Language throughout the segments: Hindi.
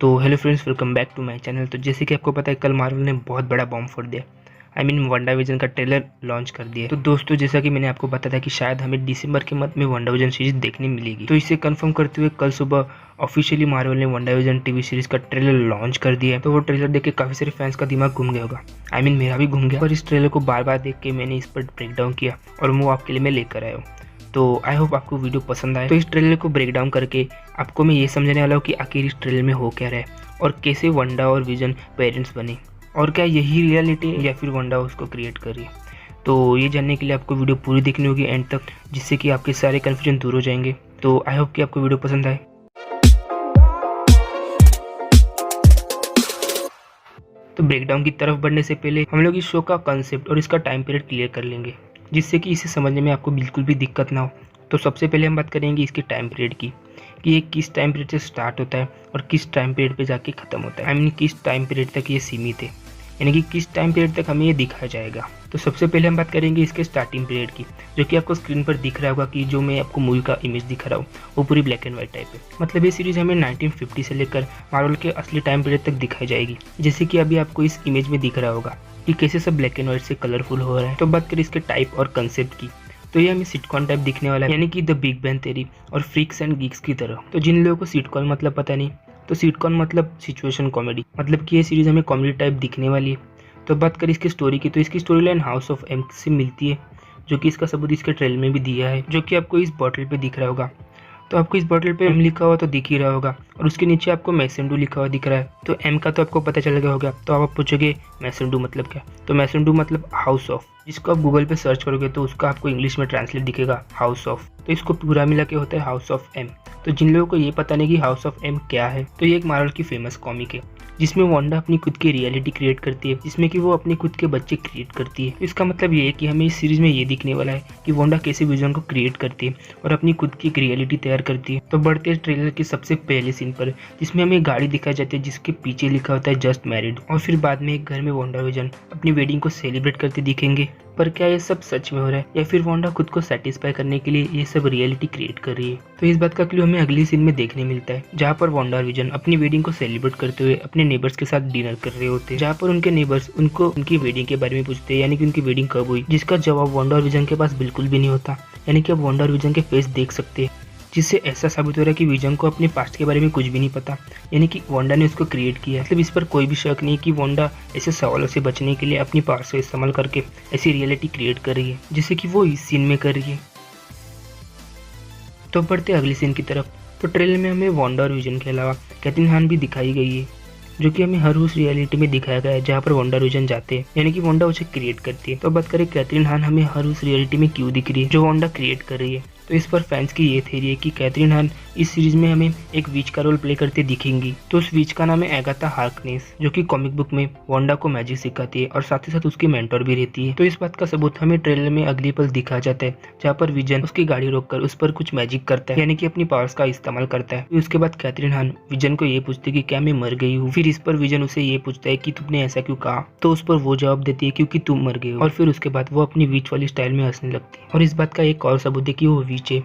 तो hello friends, welcome back to my channel. तो जैसे कि आपको पता है, कल मार्वल ने बहुत बड़ा बॉम्ब फोड़ दिया। WandaVision का ट्रेलर लॉन्च कर दिया। तो दोस्तों, जैसा कि मैंने आपको बताया था कि शायद हमें दिसंबर के मध्य में WandaVision सीरीज देखने मिलेगी, तो इसे कंफर्म करते हुए कल सुबह ऑफिशियली मार्वल ने WandaVision टीवी सीरीज का ट्रेलर लॉन्च कर दिया। तो वो ट्रेलर देख के काफी सारे फैंस का दिमाग घूम गया होगा। मेरा भी घूम गया। और इस ट्रेलर को बार बार देख के मैंने इस पर ब्रेक डाउन किया और वो आपके लिए मैं लेकर आया हूँ। तो आई होप आपको वीडियो पसंद आए। तो इस ट्रेलर को ब्रेक डाउन करके आपको मैं ये समझाने वाला हूँ कि आखिर इस ट्रेलर में हो क्या रहा है और कैसे वंडा और विजन पेरेंट्स बने, और क्या यही रियलिटी है या फिर वंडा उसको क्रिएट कर रही है। तो ये जानने के लिए आपको वीडियो पूरी देखनी होगी एंड तक, जिससे कि आपके सारे कन्फ्यूजन दूर हो जाएंगे। तो आई होप कि आपको वीडियो पसंद आए। तो ब्रेकडाउन की तरफ बढ़ने से पहले हम लोग इस शो का कंसेप्ट और इसका टाइम पीरियड क्लियर कर लेंगे, जिससे कि इसे समझने में आपको बिल्कुल भी दिक्कत ना हो। तो सबसे पहले हम बात करेंगे इसके टाइम पीरियड की, कि ये किस टाइम पीरियड से स्टार्ट होता है और किस टाइम पीरियड पे जाके ख़त्म होता है। किस टाइम पीरियड तक ये सीमित है, यानी कि किस टाइम पीरियड तक हमें ये दिखाया जाएगा। तो सबसे पहले हम बात करेंगे इसके स्टार्टिंग पीरियड की, जो कि आपको स्क्रीन पर दिख रहा होगा कि जो मैं आपको मूवी का इमेज दिखा रहा हूँ वो पूरी ब्लैक एंड व्हाइट टाइप है। मतलब ये सीरीज हमें 1950 से लेकर मार्वल के असली टाइम पीरियड तक दिखाई जाएगी, जैसे कि अभी आपको इस इमेज में दिख रहा होगा कि कैसे सब ब्लैक एंड व्हाइट से कलरफुल हो रहा है। तो बात करें इसके टाइप और कंसेप्ट की, तो ये हमें सिटकॉम टाइप दिखने वाला है, यानी कि द बिग बैंग थ्योरी और फ्रीक्स एंड गीक्स की तरह। तो जिन लोगों को सिटकॉम मतलब पता नहीं, तो सिटकॉम मतलब सिचुएशन कॉमेडी, मतलब कि ये सीरीज हमें कॉमेडी टाइप दिखने वाली है। तो बात करें इसकी स्टोरी की, तो इसकी story line House of M से मिलती है, जो कि इसका सबूत इसके ट्रेलर में भी दिया है, जो कि आपको इस बॉटल पे दिख रहा होगा। तो आपको इस बॉटल पे एम लिखा हुआ तो दिख ही रहा होगा, और उसके नीचे आपको मैसेंडू लिखा हुआ दिख रहा है। तो एम का तो आपको पता चल गया होगा। तो आप पूछोगे मैसेंडू मतलब क्या? तो मैसेंडू मतलब हाउस ऑफ, जिसको आप गूगल पे सर्च करोगे तो उसका आपको इंग्लिश में ट्रांसलेट दिखेगा हाउस ऑफ। तो इसको पूरा मिला के होता है हाउस ऑफ एम। तो जिन लोगों को ये पता नहीं कि हाउस ऑफ एम क्या है, तो ये एक मार्वल की फेमस कॉमिक है, जिसमें वांडा अपनी खुद की रियलिटी क्रिएट करती है, जिसमें कि वो अपने खुद के बच्चे क्रिएट करती है। इसका मतलब ये है कि हमें इस सीरीज में ये दिखने वाला है कि वांडा कैसे विजन को क्रिएट करती है और अपनी खुद की एक रियलिटी तैयार करती है। तो बढ़ते हैं ट्रेलर के सबसे पहले सीन पर, जिसमें हमें गाड़ी दिखाई जाती है जिसके पीछे लिखा होता है जस्ट मैरिड, और फिर बाद में एक घर में वांडा विजन अपनी वेडिंग को सेलिब्रेट करते दिखेंगे। पर क्या ये सब सच में हो रहा है या फिर वांडा खुद को सेटिस्फाई करने के लिए ये सब रियलिटी क्रिएट कर रही है? तो इस बात का क्लू हमें अगली सीन में देखने मिलता है, जहाँ पर वांडा और विजन अपनी वेडिंग को सेलिब्रेट करते हुए अपने नेबर्स के साथ डिनर कर रहे होते हैं, जहाँ पर उनके नेबर्स उनको उनकी वेडिंग के बारे में पूछते हैं, यानी कि उनकी वेडिंग कब हुई, जिसका जवाब वांडा और विजन के पास बिल्कुल भी नहीं होता। यानी कि अब वांडा और विजन के फेस देख सकते हैं, जिससे ऐसा साबित हो रहा है कि विजन को अपने पास्ट के बारे में कुछ भी नहीं पता, यानी कि वांडा ने उसको क्रिएट किया। मतलब इस पर कोई भी शक नहीं कि वांडा ऐसे सवालों से बचने के लिए अपनी पास्ट का इस्तेमाल करके ऐसी रियलिटी क्रिएट कर रही है, जैसे कि वो इस सीन में कर रही है। तो बढ़ते अगली सीन की तरफ। तो ट्रेलर में हमें वांडा और विजन के अलावा कैथरीन हान भी दिखाई गई है, जो कि हमें हर उस रियलिटी में दिखाया गया है जहाँ पर वांडा और विजन जाते हैं, यानी कि वांडा उसे क्रिएट करती है। तो बात करें कैथरीन हान हमें हर उस रियलिटी में क्यों दिख रही है जो वांडा क्रिएट कर रही है? तो इस पर फैंस की ये थ्योरी है कि कैथरीन हान इस सीरीज में हमें एक विच का रोल प्ले करते दिखेंगी। तो उस विच का नाम है एगाथा हार्कनेस, जो कि कॉमिक बुक में वांडा को मैजिक सिखाती है और साथ ही साथ उसकी मेंटर भी रहती है। तो इस बात का सबूत हमें ट्रेलर में अगली पल दिखा जाता है, जहाँ पर विजन उसकी गाड़ी रोककर उस पर कुछ मैजिक करता है, यानी कि अपनी पावर्स का इस्तेमाल करता है। उसके बाद कैथरीन हान विजन को ये पूछती है कि क्या मैं मर गई हूँ? फिर इस पर विजन उसे ये पूछता है कि तुमने ऐसा क्यों कहा? तो उस पर वो जवाब देती है क्योंकि तुम मर गए हो। और फिर उसके बाद वो अपनी विच वाली स्टाइल में हंसने लगती है। और इस बात का एक और सबूत है कि वो विच है।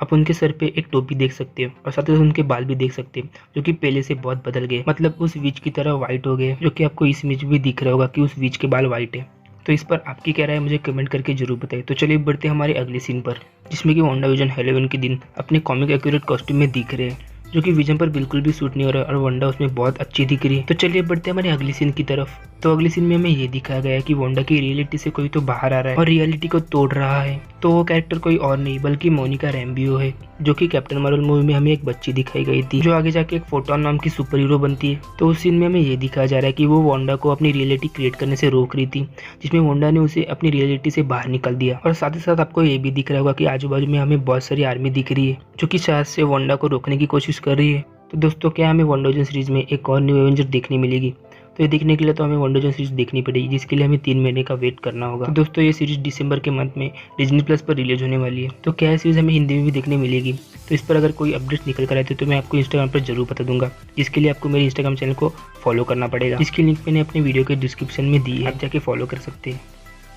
आप उनके सर पे एक टोपी देख सकते हो और साथ ही उनके बाल भी देख सकते हो, जो कि पहले से बहुत बदल गए, मतलब उस विच की तरह व्हाइट हो गए, जो कि आपको इस इमेज में भी दिख रहा होगा कि उस विच के बाल व्हाइट है। तो इस पर आपकी क्या राय है मुझे कमेंट करके जरूर बताइए। तो चलिए बढ़ते हैं हमारे अगले सीन पर, जिसमें कि वांडा विजन हैलोवीन के दिन अपने कॉमिक एक्यूरेट कॉस्ट्यूम में दिख रहे हैं, जो कि विजन पर बिल्कुल भी सूट नहीं हो रहा है और वांडा उसमें बहुत अच्छी दिख रही है। तो चलिए बढ़ते हैं हमारे अगली सीन की तरफ। तो अगली सीन में हमें ये दिखाया गया है कि वांडा की रियलिटी से कोई तो बाहर आ रहा है और रियलिटी को तोड़ रहा है। तो वो कैरेक्टर कोई और नहीं बल्कि मोनिका रैम्बियो है, जो कि कैप्टन मार्वल मूवी में हमें एक बच्ची दिखाई गई थी, जो आगे जाके एक फोटोन नाम की सुपर हीरो बनती है। तो उस सीन में हमें ये दिखाया जा रहा है कि वो वांडा को अपनी रियलिटी क्रिएट करने से रोक रही थी, जिसमें वांडा ने उसे अपनी रियलिटी से बाहर निकल दिया। और साथ ही साथ आपको ये भी दिख रहा होगा कि आजू बाजू में हमें बहुत सारी आर्मी दिख रही है, जो कि शायद से वांडा को रोकने की कोशिश कर रही है। तो दोस्तों, क्या हमें WandaVision सीरीज में एक और न्यू एवेंजर देखने मिलेगी? तो ये देखने के लिए तो हमें WandaVision सीरीज देखनी पड़ेगी, जिसके लिए हमें 3 महीने का वेट करना होगा। तो दोस्तों, ये सीरीज दिसंबर के मंथ में डिज्नी प्लस पर रिलीज होने वाली है। तो क्या ये सीरीज हमें हिंदी में भी देखने मिलेगी? तो इस पर अगर कोई अपडेट निकल कर आए तो मैं आपको इंस्टाग्राम पर जरूर बता दूंगा, जिसके लिए आपको मेरे इंस्टाग्राम चैनल को फॉलो करना पड़ेगा, जिसकी लिंक मैंने अपने वीडियो के डिस्क्रिप्शन में दी है, आप जाके फॉलो कर सकते हैं।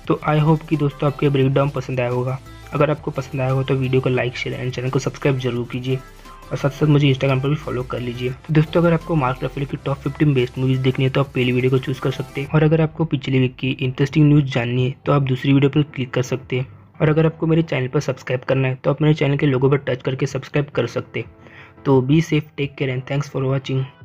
तो आई होप कि दोस्तों आपको ब्रेकडाउन पसंद आया होगा। अगर आपको पसंद आया हो तो वीडियो को लाइक शेयर एंड चैनल को सब्सक्राइब जरूर कीजिए। और साथ साथ मुझे इंस्टाग्राम पर भी फॉलो कर लीजिए। तो दोस्तों, अगर आपको मार्क रफेलो की टॉप 15 बेस्ट मूवीज़ देखनी है तो आप पहली वीडियो को चूज़ कर सकते हैं, और अगर आपको पिछली वीक की इंटरेस्टिंग न्यूज़ जाननी है तो आप दूसरी वीडियो पर क्लिक कर सकते हैं, और अगर आपको मेरे चैनल पर सब्सक्राइब करना है तो आप मेरे चैनल के लोगो पर टच करके सब्सक्राइब कर सकते हैं। तो be safe, take care and thanks for watching.